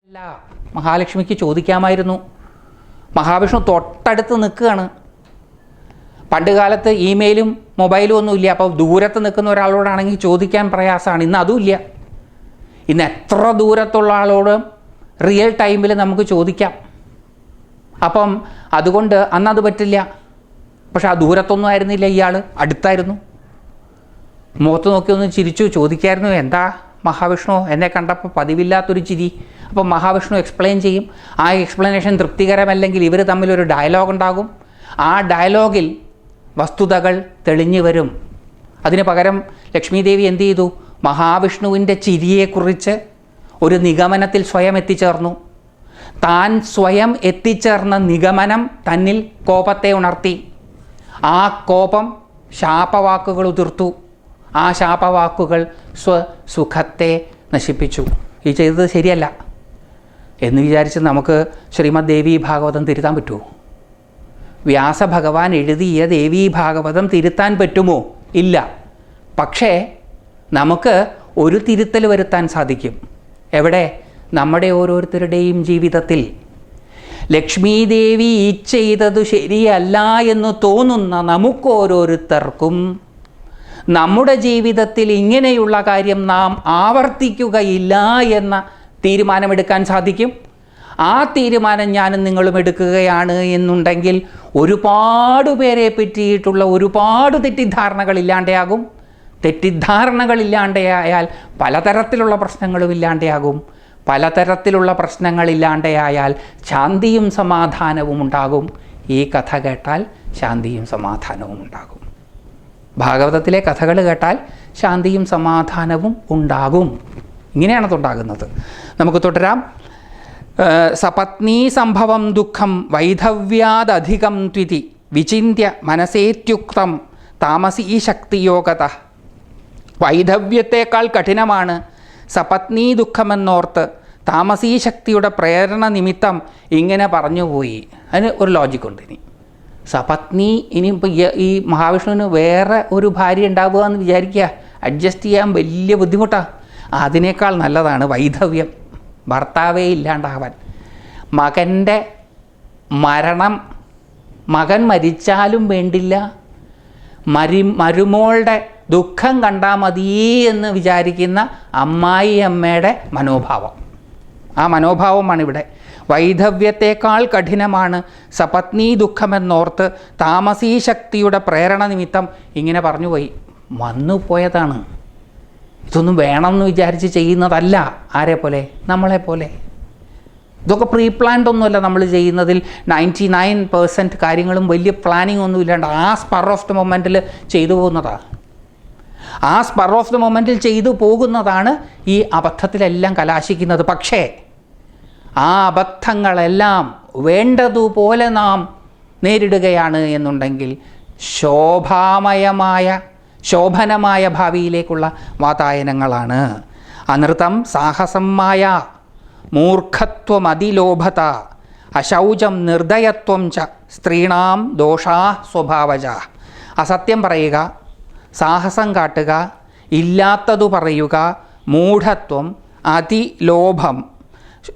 അല്ല, മഹാലക്ഷ്മിക്ക് ചോദിക്കാമായിരുന്നു. മഹാവിഷ്ണു തൊട്ടടുത്ത് നിൽക്കുകയാണ്. പണ്ട് കാലത്ത് ഇമെയിലും മൊബൈലും ഒന്നുമില്ല. അപ്പോൾ ദൂരത്ത് നിൽക്കുന്ന ഒരാളോടാണെങ്കിൽ ചോദിക്കാൻ പ്രയാസമാണ്. ഇന്ന് അതുമില്ല. ഇന്ന് എത്ര ദൂരത്തുള്ള ആളോട് റിയൽ ടൈമിൽ നമുക്ക് ചോദിക്കാം. അപ്പം അതുകൊണ്ട് അന്നത് പറ്റില്ല. പക്ഷെ ആ ദൂരത്തൊന്നും ആയിരുന്നില്ല, ഇയാൾ അടുത്തായിരുന്നു. മുഖത്ത് നോക്കി ഒന്ന് ചിരിച്ചു ചോദിക്കായിരുന്നു, എന്താ മഹാവിഷ്ണു എന്നെ കണ്ടപ്പോൾ പതിവില്ലാത്തൊരു ചിരി. അപ്പോൾ മഹാവിഷ്ണു എക്സ്പ്ലെയിൻ ചെയ്യും. ആ എക്സ്പ്ലനേഷൻ തൃപ്തികരമല്ലെങ്കിൽ ഇവർ തമ്മിലൊരു ഡയലോഗ് ഉണ്ടാകും. ആ ഡയലോഗിൽ വസ്തുതകൾ തെളിഞ്ഞു വരും. അതിന് പകരം ലക്ഷ്മി ദേവി എന്ത് ചെയ്തു? മഹാവിഷ്ണുവിൻ്റെ ചിരിയെക്കുറിച്ച് ഒരു നിഗമനത്തിൽ സ്വയം എത്തിച്ചേർന്നു. താൻ സ്വയം എത്തിച്ചേർന്ന നിഗമനം തന്നിൽ കോപത്തെ ഉണർത്തി. ആ കോപം ശാപവാക്കുകൾ ഉതിർത്തു. ആ ശാപവാക്കുകൾ സ്വസുഖത്തെ നശിപ്പിച്ചു. ഈ ചെയ്തത് ശരിയല്ല എന്ന് വിചാരിച്ച് നമുക്ക് ശ്രീമദ് ദേവി ഭാഗവതം തിരുത്താൻ പറ്റുമോ? വ്യാസഭഗവാൻ എഴുതിയ ദേവി ഭാഗവതം തിരുത്താൻ പറ്റുമോ? ഇല്ല. പക്ഷേ നമുക്ക് ഒരു തിരുത്തൽ വരുത്താൻ സാധിക്കും. എവിടെ? നമ്മുടെ ഓരോരുത്തരുടെയും ജീവിതത്തിൽ. ലക്ഷ്മി ദേവി ഈ ചെയ്തത് ശരിയല്ല എന്ന് തോന്നുന്ന നമുക്കോരോരുത്തർക്കും നമ്മുടെ ജീവിതത്തിൽ ഇങ്ങനെയുള്ള കാര്യം നാം ആവർത്തിക്കുകയില്ല എന്ന തീരുമാനമെടുക്കാൻ സാധിക്കും. ആ തീരുമാനം ഞാനും നിങ്ങളും എടുക്കുകയാണ് എന്നുണ്ടെങ്കിൽ ഒരുപാട് പേരെ പറ്റിയിട്ടുള്ള ഒരുപാട് തെറ്റിദ്ധാരണകളില്ലാണ്ടാകും. തെറ്റിദ്ധാരണകളില്ലാണ്ടായാൽ പലതരത്തിലുള്ള പ്രശ്നങ്ങളും ഇല്ലാണ്ടാകും. പലതരത്തിലുള്ള പ്രശ്നങ്ങളില്ലാണ്ടായാൽ ശാന്തിയും സമാധാനവും ഉണ്ടാകും. ഈ കഥ കേട്ടാൽ ശാന്തിയും സമാധാനവും ഉണ്ടാകും. ഭാഗവതത്തിലെ കഥകൾ കേട്ടാൽ ശാന്തിയും സമാധാനവും ഉണ്ടാകും. ഇങ്ങനെയാണ് അതുണ്ടാകുന്നത്. നമുക്ക് തുടരാം. സപത്നീ സംഭവം ദുഃഖം വൈധവ്യാദധികം ത്വിതി വിചിന്യ മനസേത്യുക്തം താമസീ ശക്തിയോഗത. വൈധവ്യത്തേക്കാൾ കഠിനമാണ് സപത്നീ ദുഃഖമെന്നോർത്ത് താമസീ ശക്തിയുടെ പ്രേരണ നിമിത്തം ഇങ്ങനെ പറഞ്ഞുപോയി. അതിന് ഒരു ലോജിക്കുണ്ട്. ഇനി സപത്നി, ഇനിയിപ്പോൾ ഈ മഹാവിഷ്ണുവിന് വേറെ ഒരു ഭാര്യ ഉണ്ടാവുക എന്ന് വിചാരിക്കുക, അഡ്ജസ്റ്റ് ചെയ്യാൻ വലിയ ബുദ്ധിമുട്ടാണ്. അതിനേക്കാൾ നല്ലതാണ് വൈധവ്യം, ഭർത്താവേ ഇല്ലാണ്ടാവാൻ. മകൻ്റെ മരണം, മകൻ മരിച്ചാലും വേണ്ടില്ല, മരുമോളുടെ ദുഃഖം കണ്ടാൽ മതി എന്ന് വിചാരിക്കുന്ന അമ്മായി അമ്മയുടെ മനോഭാവം. ആ മനോഭാവമാണ് ഇവിടെ. വൈധവ്യത്തേക്കാൾ കഠിനമാണ് സപത്നീ ദുഃഖമെന്നോർത്ത് താമസീ ശക്തിയുടെ പ്രേരണ നിമിത്തം ഇങ്ങനെ പറഞ്ഞുപോയി. വന്നുപോയതാണ്. ഇതൊന്നും വേണമെന്ന് വിചാരിച്ച് ചെയ്യുന്നതല്ല. ആരെ പോലെ? നമ്മളെപ്പോലെ. ഇതൊക്കെ പ്രീ പ്ലാൻഡ് ഒന്നുമല്ല നമ്മൾ ചെയ്യുന്നതിൽ. 99% കാര്യങ്ങളും വലിയ പ്ലാനിങ് ഒന്നും ഇല്ലാണ്ട് ആ സ്പർ ഓഫ് ദ മൊമെൻറ്റിൽ ചെയ്തു പോകുന്നതാണ്. ആ സ്പർ ഓഫ് ദ മൊമെൻറ്റിൽ ചെയ്തു പോകുന്നതാണ് ഈ അബദ്ധത്തിലെല്ലാം കലാശിക്കുന്നത്. പക്ഷേ ആ അബദ്ധങ്ങളെല്ലാം വേണ്ടതുപോലെ നാം നേരിടുകയാണ് എന്നുണ്ടെങ്കിൽ ശോഭനമായ ഭാവിയിലേക്കുള്ള വാതായനങ്ങളാണ്. അനൃതം സാഹസം മായ മൂർഖത്വമതിലോഭത അശൗചം നിർദയത്വം ച സ്ത്രീണാം ദോഷാ സ്വഭാവജ. അസത്യം പറയുക, സാഹസം കാട്ടുക, ഇല്ലാത്തതു പറയുക, മൂഢത്വം, അതിലോഭം,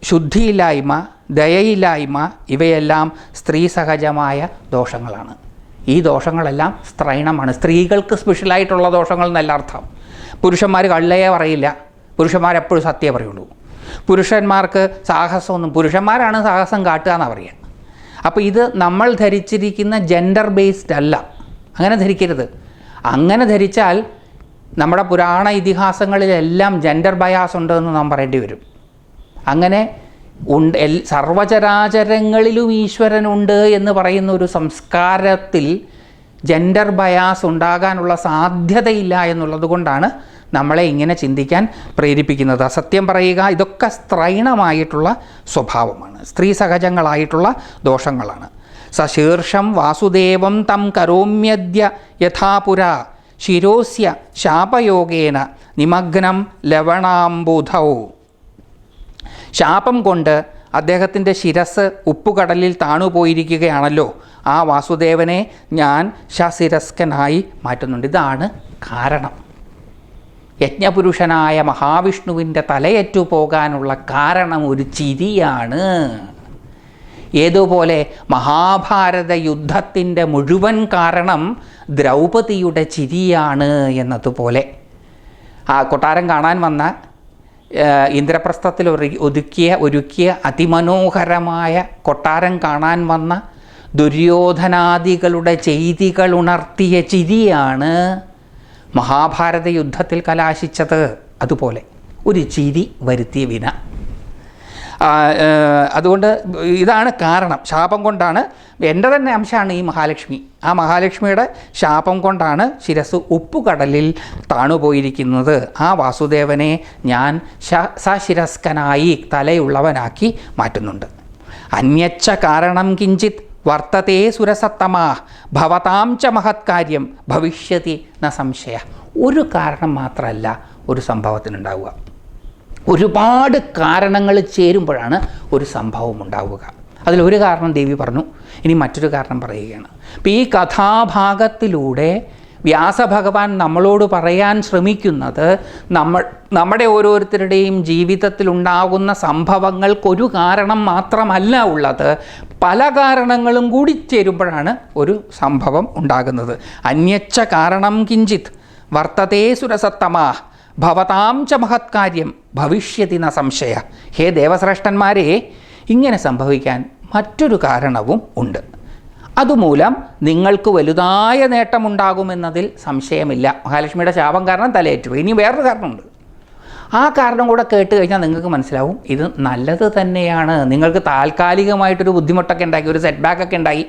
ശുദ്ധിയില്ലായ്മ, ദയയില്ലായ്മ ഇവയെല്ലാം സ്ത്രീ സഹജമായ ദോഷങ്ങളാണ്. ഈ ദോഷങ്ങളെല്ലാം സ്ത്രൈണമാണ്. സ്ത്രീകൾക്ക് സ്പെഷ്യലായിട്ടുള്ള ദോഷങ്ങൾ എന്നല്ല അർത്ഥം. പുരുഷന്മാർ കള്ളയെ പറയില്ല, പുരുഷന്മാരെപ്പോഴും സത്യമേ പറയുള്ളൂ. പുരുഷന്മാർക്ക് സാഹസമൊന്നും, പുരുഷന്മാരാണ് സാഹസം കാട്ടുക എന്നാണ് പറയുക. അപ്പോൾ ഇത് നമ്മൾ ധരിച്ചിരിക്കുന്ന ജെൻഡർ ബേസ്ഡ് അല്ല. അങ്ങനെ ധരിക്കരുത്. അങ്ങനെ ധരിച്ചാൽ നമ്മുടെ പുരാണ ഇതിഹാസങ്ങളിലെല്ലാം ജെൻഡർ ബയാസ് ഉണ്ടെന്ന് നാം പറയേണ്ടി വരും. അങ്ങനെ സർവചരാചരങ്ങളിലും ഈശ്വരനുണ്ട് എന്ന് പറയുന്ന ഒരു സംസ്കാരത്തിൽ ജെൻഡർ ബയാസ് ഉണ്ടാകാനുള്ള സാധ്യതയില്ല എന്നുള്ളത് കൊണ്ടാണ് നമ്മളെ ഇങ്ങനെ ചിന്തിക്കാൻ പ്രേരിപ്പിക്കുന്നത്. അസത്യം പറയുക, ഇതൊക്കെ സ്ത്രൈണമായിട്ടുള്ള സ്വഭാവമാണ്, സ്ത്രീ സഹജങ്ങളായിട്ടുള്ള ദോഷങ്ങളാണ്. സശീർഷം വാസുദേവം തം കരോമ്യദ്യ യഥാപുര ശിരോസ്യ ശാപയോഗേന നിമഗ്നം ലവണാംബുധൗ. ശാപം കൊണ്ട് അദ്ദേഹത്തിൻ്റെ ശിരസ് ഉപ്പുകടലിൽ താണുപോയിരിക്കുകയാണല്ലോ. ആ വാസുദേവനെ ഞാൻ ശിരസ്കനായി മാറ്റുന്നുണ്ട്. ഇതാണ് കാരണം. യജ്ഞപുരുഷനായ മഹാവിഷ്ണുവിൻ്റെ തലയറ്റു പോകാനുള്ള കാരണം ഒരു ചിരിയാണ്. ഏതുപോലെ മഹാഭാരത യുദ്ധത്തിൻ്റെ മുഴുവൻ കാരണം ദ്രൗപദിയുടെ ചിരിയാണ് എന്നതുപോലെ ആ കൊട്ടാരം കാണാൻ വന്ന ഇന്ദ്രപ്രസ്ഥത്തിൽ ഒരുക്കിയ അതിമനോഹരമായ കൊട്ടാരം കാണാൻ വന്ന ദുര്യോധനാദികളുടെ ചെയ്തികൾ ഉണർത്തിയ ചിരിയാണ് മഹാഭാരത യുദ്ധത്തിൽ കലാശിച്ചത്. അതുപോലെ ഒരു ചിരി വരുത്തിയ വിന. അതുകൊണ്ട് ഇതാണ് കാരണം. ശാപം കൊണ്ടാണ്, എൻ്റെ തന്നെ അംശമാണ് ഈ മഹാലക്ഷ്മി. ആ മഹാലക്ഷ്മിയുടെ ശാപം കൊണ്ടാണ് ശിരസ് ഉപ്പുകടലിൽ താണുപോയിരിക്കുന്നത്. ആ വാസുദേവനെ ഞാൻ സശിരസ്കനായി തലയുള്ളവനാക്കി മാറ്റുന്നുണ്ട്. അന്യച്ച കാരണം കിഞ്ചിത് വർത്തതേ സുരസത്തമാ ഭവതാം ച മഹത്കാര്യം ഭവിഷ്യതി ന സംശയ. ഒരു കാരണം മാത്രമല്ല ഒരു സംഭവത്തിനുണ്ടാവുക, ഒരുപാട് കാരണങ്ങൾ ചേരുമ്പോഴാണ് ഒരു സംഭവം ഉണ്ടാവുക. അതിലൊരു കാരണം ദേവി പറഞ്ഞു. ഇനി മറ്റൊരു കാരണം പറയുകയാണ്. അപ്പോൾ ഈ കഥാഭാഗത്തിലൂടെ വ്യാസഭഗവാൻ നമ്മളോട് പറയാൻ ശ്രമിക്കുന്നത് നമ്മുടെ ഓരോരുത്തരുടെയും ജീവിതത്തിലുണ്ടാകുന്ന സംഭവങ്ങൾക്കൊരു കാരണം മാത്രമല്ല ഉള്ളത്, പല കാരണങ്ങളും കൂടി ചേരുമ്പോഴാണ് ഒരു സംഭവം ഉണ്ടാകുന്നത്. അന്യച്ച കാരണം കിഞ്ചിത് വർത്തതേ സുരസത്തമാ ഭവതാം ച മഹത്കാര്യം ഭവിഷ്യതി ന സംശയ. ഹേ ദേവശ്രേഷ്ഠന്മാരെ, ഇങ്ങനെ സംഭവിക്കാൻ മറ്റൊരു കാരണവും ഉണ്ട്. അതുമൂലം നിങ്ങൾക്ക് വലുതായ നേട്ടമുണ്ടാകുമെന്നതിൽ സംശയമില്ല. മഹാലക്ഷ്മിയുടെ ശാപം കാരണം തലയേറ്റു. ഇനി വേറൊരു കാരണമുണ്ട്. ആ കാരണം കൂടെ കേട്ട് കഴിഞ്ഞാൽ നിങ്ങൾക്ക് മനസ്സിലാവും ഇത് നല്ലത് തന്നെയാണ്. നിങ്ങൾക്ക് താൽക്കാലികമായിട്ടൊരു ബുദ്ധിമുട്ടൊക്കെ ഉണ്ടാക്കി, ഒരു സെറ്റ് ബാക്കൊക്കെ ഉണ്ടായി.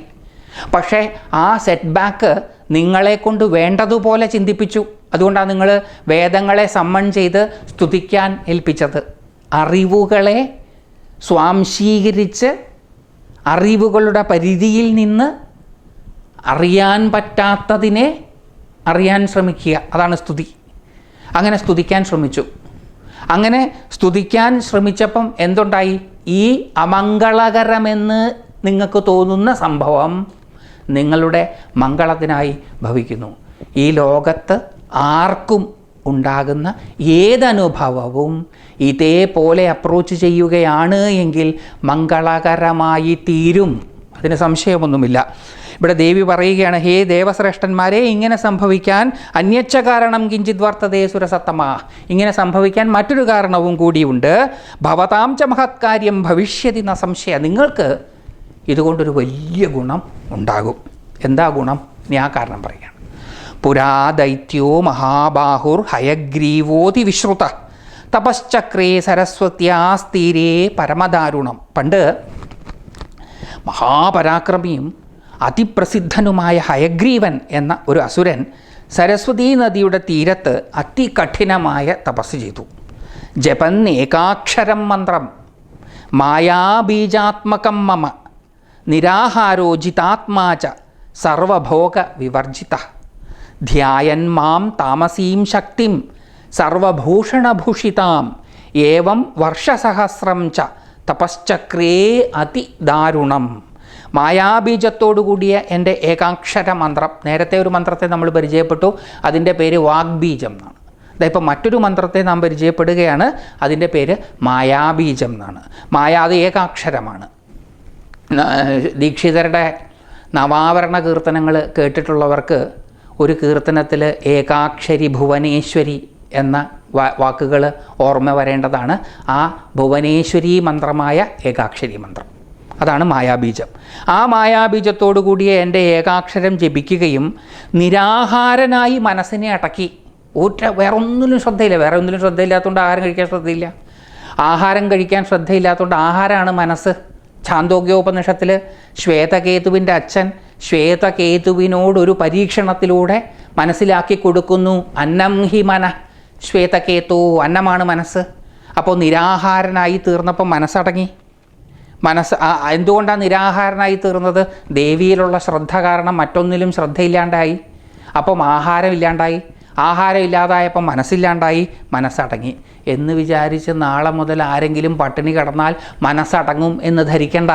പക്ഷേ ആ സെറ്റ് ബാക്ക് നിങ്ങളെക്കൊണ്ട് വേണ്ടതുപോലെ ചിന്തിപ്പിച്ചു. അതുകൊണ്ടാണ് നിങ്ങൾ വേദങ്ങളെ സമ്മൺ ചെയ്ത് സ്തുതിക്കാൻ ഏൽപ്പിച്ചത്. അറിവുകളെ സ്വാംശീകരിച്ച് അറിവുകളുടെ പരിധിയിൽ നിന്ന് അറിയാൻ പറ്റാത്തതിനെ അറിയാൻ ശ്രമിക്കുക, അതാണ് സ്തുതി. അങ്ങനെ സ്തുതിക്കാൻ ശ്രമിച്ചു. അങ്ങനെ സ്തുതിക്കാൻ ശ്രമിച്ചപ്പം എന്തുണ്ടായി? ഈ അമംഗളകരമെന്ന് നിങ്ങൾക്ക് തോന്നുന്ന സംഭവം നിങ്ങളുടെ മംഗളത്തിനായി ഭവിക്കുന്നു. ഈ ലോകത്ത് ആർക്കും ഉണ്ടാകുന്ന ഏതനുഭവവും ഇതേപോലെ അപ്രോച്ച് ചെയ്യുകയാണ് എങ്കിൽ മംഗളകരമായി തീരും. അതിന് സംശയമൊന്നുമില്ല. ഇവിടെ ദേവി പറയുകയാണ്, ഹേ ദേവശ്രേഷ്ഠന്മാരെ, ഇങ്ങനെ സംഭവിക്കാൻ അന്യച്ച കാരണം കിഞ്ചിത് വർത്തതേ സുരസത്തമാ. ഇങ്ങനെ സംഭവിക്കാൻ മറ്റൊരു കാരണവും കൂടിയുണ്ട്. ഭവതാം ച മഹത്കാര്യം ഭവിഷ്യതി ന സംശയ. നിങ്ങൾക്ക് ഇതുകൊണ്ടൊരു വലിയ ഗുണം ഉണ്ടാകും. എന്താ ഗുണം? ഞാൻ കാരണം പറയുകയാണ്. പുരാ ദൈത്യോ മഹാബാഹുർ ഹയഗ്രീവോതി വിശ്രുത തപശ്ചക്രേ സരസ്വത്യാസ്തീരേ പരമദാരുണം. പണ്ട് മഹാപരാക്രമിയും അതിപ്രസിദ്ധനുമായ ഹയഗ്രീവൻ എന്ന ഒരു അസുരൻ സരസ്വതീ നദിയുടെ തീരത്ത് അതികഠിനമായ തപസ് ചെയ്തു. ജപൻ ഏകാക്ഷരം മന്ത്രം മായാബീജാത്മകം മമ നിരാഹാരോ ജിതാത്മാച സർവഭോഗ വിവർജിത ധ്യായൻ മാം താമസീം ശക്തിം സർവഭൂഷണഭൂഷിതാം ഏവം വർഷസഹസ്രം ച തപശ്ചക്രേ അതിദാരുണം. മായാബീജത്തോടുകൂടിയ എൻ്റെ ഏകാക്ഷര മന്ത്രം, നേരത്തെ ഒരു മന്ത്രത്തെ നമ്മൾ പരിചയപ്പെട്ടു, അതിൻ്റെ പേര് വാഗ്ബീജം എന്നാണ്. ഇപ്പം മറ്റൊരു മന്ത്രത്തെ നാം പരിചയപ്പെടുകയാണ്, അതിൻ്റെ പേര് മായാബീജം എന്നാണ്. അത് ഏകാക്ഷരമാണ്. ദീക്ഷിതരുടെ നവാവരണ കീർത്തനങ്ങൾ കേട്ടിട്ടുള്ളവർക്ക് ഒരു കീർത്തനത്തിൽ ഏകാക്ഷരി ഭുവനേശ്വരി എന്ന വാക്കുകൾ ഓർമ്മ വരേണ്ടതാണ്. ആ ഭുവനേശ്വരി മന്ത്രമായ ഏകാക്ഷരി മന്ത്രം, അതാണ് മായാബീജം. ആ മായാബീജത്തോടു കൂടിയ എൻ്റെ ഏകാക്ഷരം ജപിക്കുകയും നിരാഹാരനായി മനസ്സിനെ അടക്കി, വേറെ ഒന്നിലും ശ്രദ്ധയില്ലാത്തതുകൊണ്ട് ആഹാരം കഴിക്കാൻ ശ്രദ്ധയില്ല. ആഹാരം കഴിക്കാൻ ശ്രദ്ധയില്ലാത്തതുകൊണ്ട് ആഹാരമാണ് മനസ്സ്. ഛാന്തോഗ്യോപനിഷത്തിൽ ശ്വേതകേതുവിൻ്റെ അച്ഛൻ ശ്വേതകേതുവിനോടൊരു പരീക്ഷണത്തിലൂടെ മനസ്സിലാക്കി കൊടുക്കുന്നു, അന്നം ഹി മന ശ്വേതകേതു, അന്നമാണ് മനസ്സ്. അപ്പോൾ നിരാഹാരനായി തീർന്നപ്പോൾ മനസ്സടങ്ങി. എന്തുകൊണ്ടാണ് നിരാഹാരനായി തീർന്നത്? ദേവിയിലുള്ള ശ്രദ്ധ കാരണം മറ്റൊന്നിലും ശ്രദ്ധയില്ലാണ്ടായി. അപ്പം ആഹാരം ഇല്ലാതായപ്പോൾ മനസ്സില്ലാണ്ടായി, മനസ്സടങ്ങി. എന്ന് വിചാരിച്ച് നാളെ മുതൽ ആരെങ്കിലും പട്ടിണി കിടന്നാൽ മനസ്സടങ്ങും എന്ന് ധരിക്കണ്ട.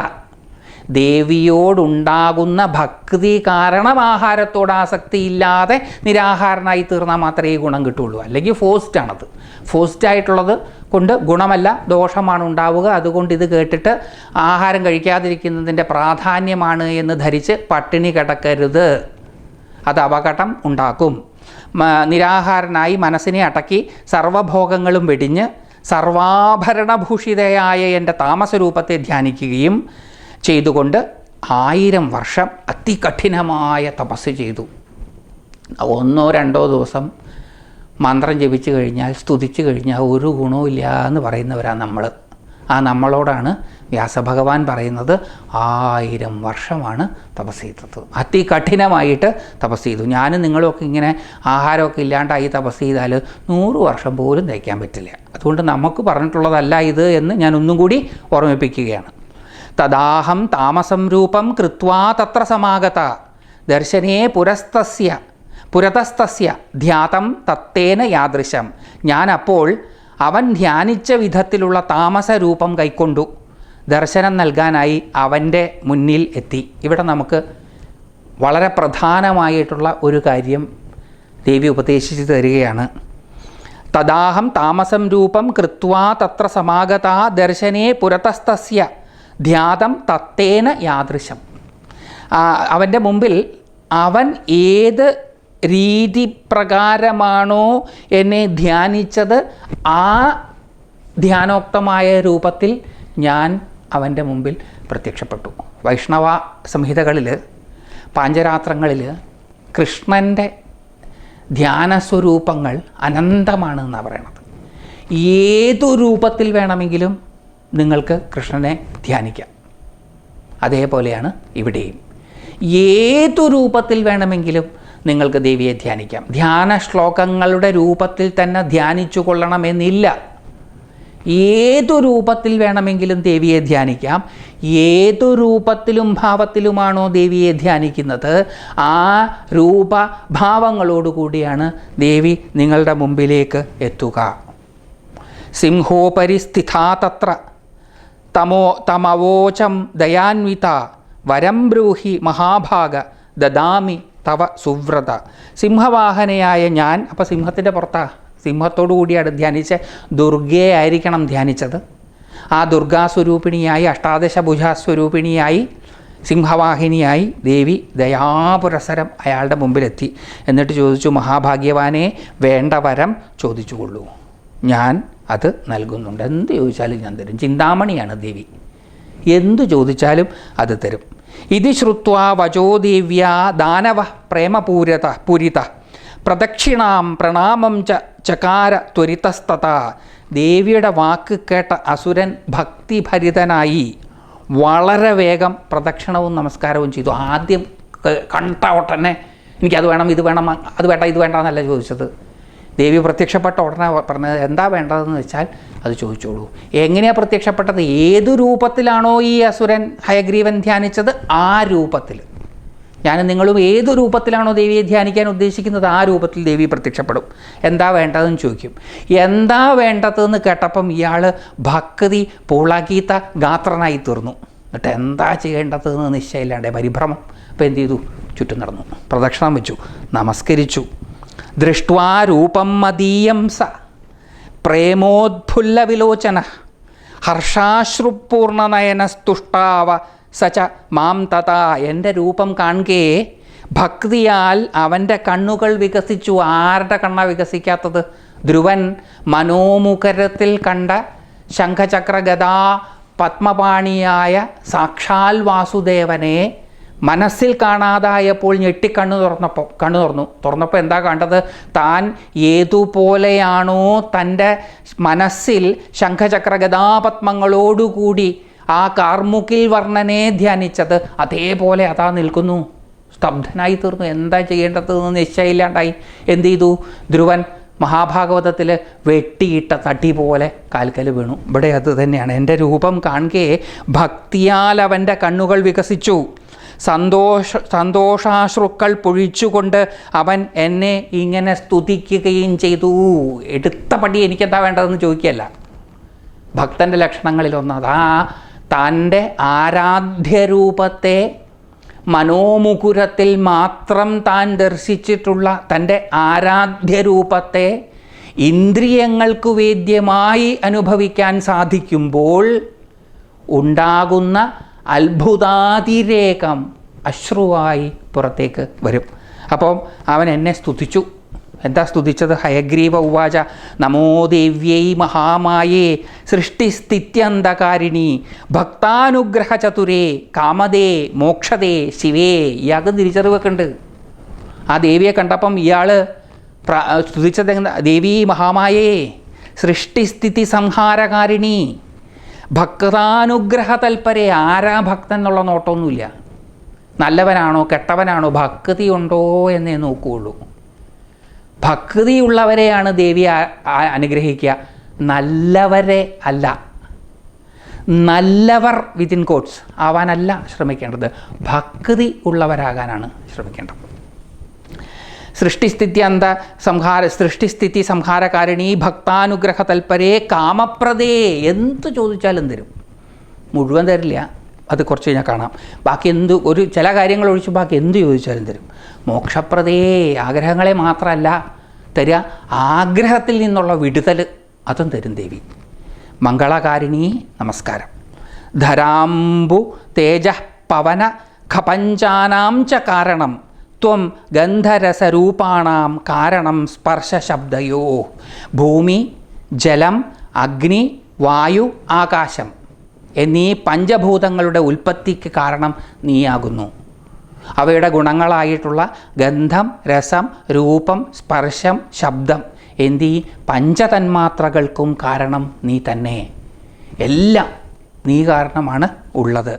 ദേവിയോടുണ്ടാകുന്ന ഭക്തി കാരണം ആഹാരത്തോട് ആസക്തി ഇല്ലാതെ നിരാഹാരനായി തീർന്നാൽ മാത്രമേ ഈ ഗുണം കിട്ടുള്ളൂ. അല്ലെങ്കിൽ ഫോഴ്സ്ഡാണത്. ഫോഴ്സ്ഡായിട്ടുള്ളത് കൊണ്ട് ഗുണമല്ല, ദോഷമാണ് ഉണ്ടാവുക. അതുകൊണ്ട് ഇത് കേട്ടിട്ട് ആഹാരം കഴിക്കാതിരിക്കുന്നതിൻ്റെ പ്രാധാന്യമാണ് എന്ന് ധരിച്ച് പട്ടിണി കിടക്കരുത്. അത് അപകടം ഉണ്ടാക്കും. നിരാഹാരനായി മനസ്സിനെ അടക്കി സർവഭോഗങ്ങളും വെടിഞ്ഞ് സർവാഭരണഭൂഷിതയായ എൻ്റെ താമസരൂപത്തെ ധ്യാനിക്കുകയും ചെയ്തുകൊണ്ട് 1000 വർഷം അതികഠിനമായ തപസ് ചെയ്തു. 1-2 ദിവസം മന്ത്രം ജപിച്ചു കഴിഞ്ഞാൽ, സ്തുതിച്ചു കഴിഞ്ഞാൽ ഒരു ഗുണവും ഇല്ല എന്ന് പറയുന്നവരാണ് നമ്മൾ. ആ നമ്മളോടാണ് വ്യാസഭഗവാൻ പറയുന്നത് 1000 വർഷമാണ് തപസ് ചെയ്തത്. അതികഠിനമായിട്ട് തപസ് ചെയ്തു. ഞാനും നിങ്ങളുമൊക്കെ ഇങ്ങനെ ആഹാരമൊക്കെ ഇല്ലാണ്ടായി തപസ് ചെയ്താൽ 100 വർഷം പോലും തയ്ക്കാൻ പറ്റില്ല. അതുകൊണ്ട് നമുക്ക് പറഞ്ഞിട്ടുള്ളതല്ല ഇത് എന്ന് ഞാൻ ഒന്നും കൂടി ഓർമ്മിപ്പിക്കുകയാണ്. തദാഹം താമസം രൂപം കൃത്വാ തത്ര സമാഗത ദർശനേ പുരതസ്തസ്യ ധ്യാതം തത്തേന യാദൃശം. ഞാനപ്പോൾ അവൻ ധ്യാനിച്ച വിധത്തിലുള്ള താമസരൂപം കൈക്കൊണ്ടു ദർശനം നൽകാനായി അവൻ്റെ മുന്നിൽ എത്തി. ഇവിടെ നമുക്ക് വളരെ പ്രധാനമായിട്ടുള്ള ഒരു കാര്യം ദേവി ഉപദേശിച്ചു തരികയാണ്. തദാഹം താമസം രൂപം കൃത്വാ തത്ര സമാഗത ദർശനേ പുരതസ്തസ്യ ധ്യാതം തത്തേന യാദൃശം. അവൻ്റെ മുമ്പിൽ അവൻ ഏത് രീതി പ്രകാരമാണോ എന്നെ ധ്യാനിച്ചത് ആ ധ്യാനോക്തമായ രൂപത്തിൽ ഞാൻ അവൻ്റെ മുമ്പിൽ പ്രത്യക്ഷപ്പെട്ടു. വൈഷ്ണവ സംഹിതകളിൽ, പാഞ്ചരാത്രങ്ങളിൽ കൃഷ്ണൻ്റെ ധ്യാനസ്വരൂപങ്ങൾ അനന്തമാണെന്നാണ് പറയണത്. ഏതു രൂപത്തിൽ വേണമെങ്കിലും നിങ്ങൾക്ക് കൃഷ്ണനെ ധ്യാനിക്കാം. അതേപോലെയാണ് ഇവിടെയും. ഏതു രൂപത്തിൽ വേണമെങ്കിലും നിങ്ങൾക്ക് ദേവിയെ ധ്യാനിക്കാം. ധ്യാന ശ്ലോകങ്ങളുടെ രൂപത്തിൽ തന്നെ ധ്യാനിച്ചു കൊള്ളണമെന്നില്ല. ഏതു രൂപത്തിൽ വേണമെങ്കിലും ദേവിയെ ധ്യാനിക്കാം. ഏതു രൂപത്തിലും ഭാവത്തിലുമാണോ ദേവിയെ ധ്യാനിക്കുന്നത് ആ രൂപഭാവങ്ങളോടുകൂടിയാണ് ദേവി നിങ്ങളുടെ മുമ്പിലേക്ക് എത്തുക. സിംഹോപരി സ്ഥിതാ തത്ര തമവോചം ദയാന്വിത വരം ബ്രൂഹി മഹാഭാഗ ദദാമി തവ സുവ്രത. സിംഹവാഹനയായ ഞാൻ, അപ്പോൾ സിംഹത്തിൻ്റെ പുറത്താ, സിംഹത്തോടു കൂടിയാണ് ധ്യാനിച്ച ദുർഗയെ ആയിരിക്കണം ധ്യാനിച്ചത്. ആ ദുർഗാസ്വരൂപിണിയായി, അഷ്ടാദശഭുജാസ്വരൂപിണിയായി, സിംഹവാഹിനിയായി ദേവി ദയാപുരസരം അയാളുടെ മുമ്പിലെത്തി. എന്നിട്ട് ചോദിച്ചു, മഹാഭാഗ്യവാനെ വേണ്ട വരം ചോദിച്ചുകൊള്ളൂ, ഞാൻ അത് നൽകുന്നുണ്ട്. എന്ത് ചോദിച്ചാലും ഞാൻ തരും. ചിന്താമണിയാണ് ദേവി, എന്തു ചോദിച്ചാലും അത് തരും. ഇതി ശ്രുത്വാ വചോ ദേവ്യാ ദാനവ പ്രേമപൂരിത പ്രദക്ഷിണാം പ്രണാമം ചകാര ത്വരിതസ്തത. ദേവിയുടെ വാക്ക് കേട്ട അസുരൻ ഭക്തിഭരിതനായി വളരെ വേഗം പ്രദക്ഷിണവും നമസ്കാരവും ചെയ്തു. ആദ്യം കണ്ട ഉടനെ എനിക്കത് വേണം, ഇത് വേണം, അത് വേണ്ട, ഇത് വേണ്ട എന്നല്ല ചോദിച്ചത്. ദേവി പ്രത്യക്ഷപ്പെട്ട ഉടനെ പറഞ്ഞത് എന്താ വേണ്ടതെന്ന് വെച്ചാൽ അത് ചോദിച്ചോളൂ. എങ്ങനെയാണ് പ്രത്യക്ഷപ്പെട്ടത്? ഏതു രൂപത്തിലാണോ ഈ അസുരൻ ഹയഗ്രീവൻ ധ്യാനിച്ചത് ആ രൂപത്തിൽ. ഞാനും നിങ്ങളും ഏതു രൂപത്തിലാണോ ദേവിയെ ധ്യാനിക്കാൻ ഉദ്ദേശിക്കുന്നത് ആ രൂപത്തിൽ ദേവി പ്രത്യക്ഷപ്പെടും. എന്താ വേണ്ടതെന്ന് ചോദിക്കും. എന്താ വേണ്ടതെന്ന് കേട്ടപ്പം ഇയാൾ ഭക്തി പുളകിത ഗാത്രനായി തീർന്നു. എന്നിട്ട് എന്താ ചെയ്യേണ്ടതെന്ന് നിശ്ചയമില്ലാണ്ട് പരിഭ്രമം. അപ്പോൾ എന്ത് ചെയ്തു? ചുറ്റും നടന്നു, പ്രദക്ഷിണം വെച്ചു, നമസ്കരിച്ചു. ദൃഷ്ട്വാ രൂപം മദീയം സ പ്രേമോദ്ഫുല്ല വിലോചന ഹർഷാശ്രുപൂർണനയനസ്തുഷ്ടാവ സച മാം തഥാ. എൻ്റെ രൂപം കാണുകേ ഭക്തിയാൽ അവൻ്റെ കണ്ണുകൾ വികസിച്ചു. ആരുടെ കണ്ണാണ് വികസിക്കാത്തത്? ധ്രുവൻ മനോമുഖരത്തിൽ കണ്ട ശംഖചക്ര ഗദാ പത്മപാണിയായ സാക്ഷാൽ വാസുദേവനെ മനസ്സിൽ കാണാതായപ്പോൾ ഞെട്ടിക്കണ്ണു തുറന്നപ്പോൾ എന്താ കണ്ടത്? താൻ ഏതുപോലെയാണോ തൻ്റെ മനസ്സിൽ ശംഖചക്ര ഗദാപത്മങ്ങളോടുകൂടി ആ കാർമുകിൽ വർണ്ണനെ ധ്യാനിച്ചത് അതേപോലെ അതാ നിൽക്കുന്നു. സ്തബ്ധനായി തീർന്നു. എന്താ ചെയ്യേണ്ടതെന്ന് നിശ്ചയമില്ലാണ്ടായി. എന്ത് ചെയ്തു? ധ്രുവൻ മഹാഭാഗവതത്തിൽ വെട്ടിയിട്ട തടി പോലെ കാൽക്കൽ വീണു. ഇവിടെ അത് തന്നെയാണ്. എൻ്റെ രൂപം കാണുകെ ഭക്തിയാൽ അവൻ്റെ കണ്ണുകൾ വികസിച്ചു. സന്തോഷാശ്രുക്കൾ പൊഴിച്ചുകൊണ്ട് അവൻ എന്നെ ഇങ്ങനെ സ്തുതിക്കുകയും ചെയ്തു. എടുത്ത പടി എനിക്കെന്താ വേണ്ടതെന്ന് ചോദിക്കുകയല്ല. ഭക്തൻ്റെ ലക്ഷണങ്ങളിലൊന്ന് അതാ തൻ്റെ ആരാധ്യരൂപത്തെ മനോമുകുരത്തിൽ മാത്രം താൻ ദർശിച്ചിട്ടുള്ള തൻ്റെ ആരാധ്യരൂപത്തെ ഇന്ദ്രിയങ്ങൾക്ക് വേദ്യമായി അനുഭവിക്കാൻ സാധിക്കുമ്പോൾ ഉണ്ടാകുന്ന അത്ഭുതാതിരേകം അശ്രുവായി പുറത്തേക്ക് വരും. അപ്പം അവൻ എന്നെ സ്തുതിച്ചു. എന്താ സ്തുതിച്ചത്? ഹയഗ്രീവ ഉവാച നമോ ദേവ്യൈ മഹാമായേ സൃഷ്ടിസ്ഥിത്യന്തകാരിണി ഭക്താനുഗ്രഹചതുരേ കാമദേ മോക്ഷദേ ശിവേ. ഇയാൾക്ക് തിരിച്ചറിവൊക്കെ ഉണ്ട്. ആ ദേവിയെ കണ്ടപ്പം ഇയാൾ സ്തുതിച്ചത് ദേവീ മഹാമായേ സൃഷ്ടിസ്ഥിതി സംഹാരകാരിണി ഭക്താനുഗ്രഹ തൽപരേ. ആരാ ഭക്തൻ എന്നുള്ള നോട്ടമൊന്നുമില്ല. നല്ലവനാണോ കെട്ടവനാണോ, ഭക്തി ഉണ്ടോ എന്നേ നോക്കുകയുള്ളൂ. ഭക്തിയുള്ളവരെയാണ് ദേവി അനുഗ്രഹിക്കുക, നല്ലവരെ അല്ല. നല്ലവർ വിത്തിൻ കോട്ട്സ് ആവാനല്ല ശ്രമിക്കേണ്ടത്, ഭക്തി ഉള്ളവരാകാനാണ് ശ്രമിക്കേണ്ടത്. സൃഷ്ടിസ്ഥിതി സംഹാരകാരിണി ഭക്താനുഗ്രഹ തൽപരേ കാമപ്രദേ. എന്ത് ചോദിച്ചാലും തരും. മുഴുവൻ തരില്ല, അത് കുറച്ച് കഴിഞ്ഞാൽ കാണാം. ബാക്കി ചില കാര്യങ്ങൾ ഒഴിച്ച് ബാക്കി എന്ത് ചോദിച്ചാലും തരും. മോക്ഷപ്രദേ, ആഗ്രഹങ്ങളെ മാത്രമല്ല തരിക, ആഗ്രഹത്തിൽ നിന്നുള്ള വിടുതൽ അതും തരും ദേവി. മംഗളകാരിണി നമസ്കാരം. ധരാംബു തേജ പവന ഖപഞ്ചാനാം ച കാരണം ത്വം ഗന്ധരസരൂപാണാം കാരണം സ്പർശശബ്ദയോ. ഭൂമി, ജലം, അഗ്നി, വായു, ആകാശം എന്നീ പഞ്ചഭൂതങ്ങളുടെ ഉൽപ്പത്തിക്ക് കാരണം നീയാകുന്നു. അവയുടെ ഗുണങ്ങളായിട്ടുള്ള ഗന്ധം, രസം, രൂപം, സ്പർശം, ശബ്ദം എന്നീ പഞ്ചതന്മാത്രകൾക്കും കാരണം നീ തന്നെ. എല്ലാം നീ കാരണമാണ് ഉള്ളത്.